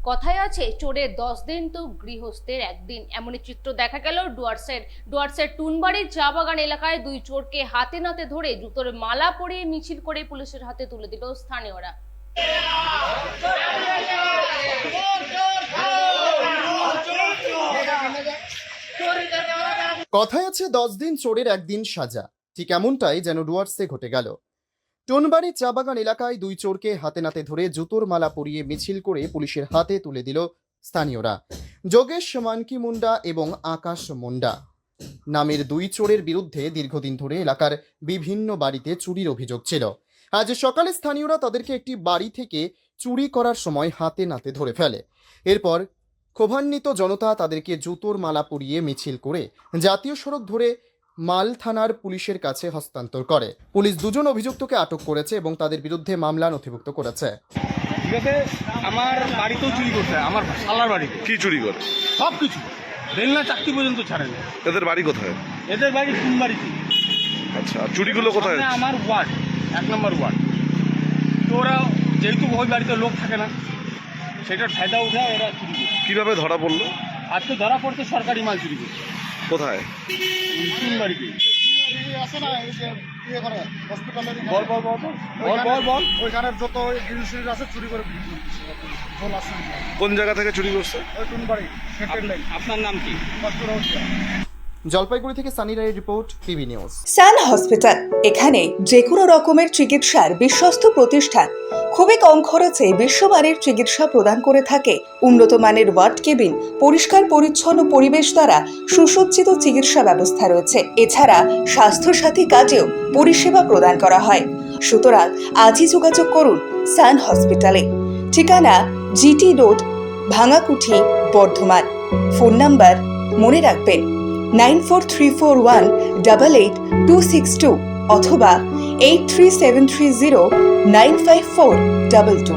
কথায় আছে চোরের 10 দিন তো গৃহস্থের একদিন। এমনই চিত্র দেখা গেল ডুয়ার্সের টুনবাড়ির চা বাগান এলাকায় দুই চোরকে হাতে নাতে ধরে জুতোর মালা পরিয়ে মিছিল করে পুলিশের হাতে তুলে দিল স্থানীয়রা। কথায় আছে 10 দিন চোরের একদিন সাজা, ঠিক এমনটাই যেন ডুয়ার্সে ঘটে গেল। টুনবাড়ি চা বাগান এলাকায় দুই চোরকে হাতে নাতে ধরে জুতোর মালা পরিয়ে মিছিল করে পুলিশের হাতে তুলে দিল স্থানীয়রা। যোগেশ মানকি মুন্ডা এবং আকাশ মুন্ডা নামের দুই চোরের বিরুদ্ধে দীর্ঘদিন ধরে এলাকার বিভিন্ন বাড়িতে চুরির অভিযোগ ছিল। আজ সকালে স্থানীয়রা তাদেরকে একটি বাড়ি থেকে চুরি করার সময় হাতে নাতে ধরে ফেলে। এরপর ক্ষোভান্বিত জনতা তাদেরকে জুতোর মালা পরিয়ে মিছিল করে জাতীয় সড়ক ধরে মাল থানার পুলিশের কাছে হস্তান্তর করে। পুলিশ দুজন অভিযুক্তকে আটক করেছে এবং তাদের বিরুদ্ধে মামলা নথিভুক্ত করেছে। ঠিক আছে, আমার বাড়িতেও চুরি করছে, আমার শালার বাড়িতে। কি চুরি করে? সব কিছু, বেলনা চাকরি পর্যন্ত ছাড়েনি। এদের বাড়ি কোথায়? এদের বাড়ি টুনবাড়িতে। আচ্ছা, আর চুরিগুলো কোথায়? আমার ওয়ার্ড, 1 নম্বর ওয়ার্ড। তো ওরা যেহেতু ওই বাড়িতে লোক থাকে না, সেটার ফায়দা উঠে ওরা চুরি করে। কিভাবে ধরা পড়লো? আজকে ধরা পড়তে সরকারি মাল চুরি করছে। কোথায়? টুনবাড়িতে। বল বল বল বল বল বল। ওইখানের যত জিনিস আছে চুরি করে কোন জায়গা থেকে চুরি করছে? ওই টুনবাড়ি সেটেল লাইন। আপনার নাম কি? জলপাইগুড়ি থেকে সানি রায়ের রিপোর্ট, টিভি নিউজ। সান হসপিটাল, এখানে যে কোনো রকমের চিকিৎসার বিশ্বস্ত প্রতিষ্ঠান। খুবই কম খরচে বিশ্বমানের চিকিৎসা প্রদান করে থাকে। উন্নত মানের ওয়ার্ড কেবিন, পরিষ্কার পরিচ্ছন্ন পরিবেশ দ্বারা সুসজ্জিত চিকিৎসা ব্যবস্থা রয়েছে। এছাড়া স্বাস্থ্যসাথী কাজেও পরিষেবা প্রদান করা হয়। সুতরাং আজই যোগাযোগ করুন সান হসপিটালে। ঠিকানা GT road, Bhangakuthi, Bardhaman. Phone number মনে রাখবেন 9434188262 অথবা 83730954222।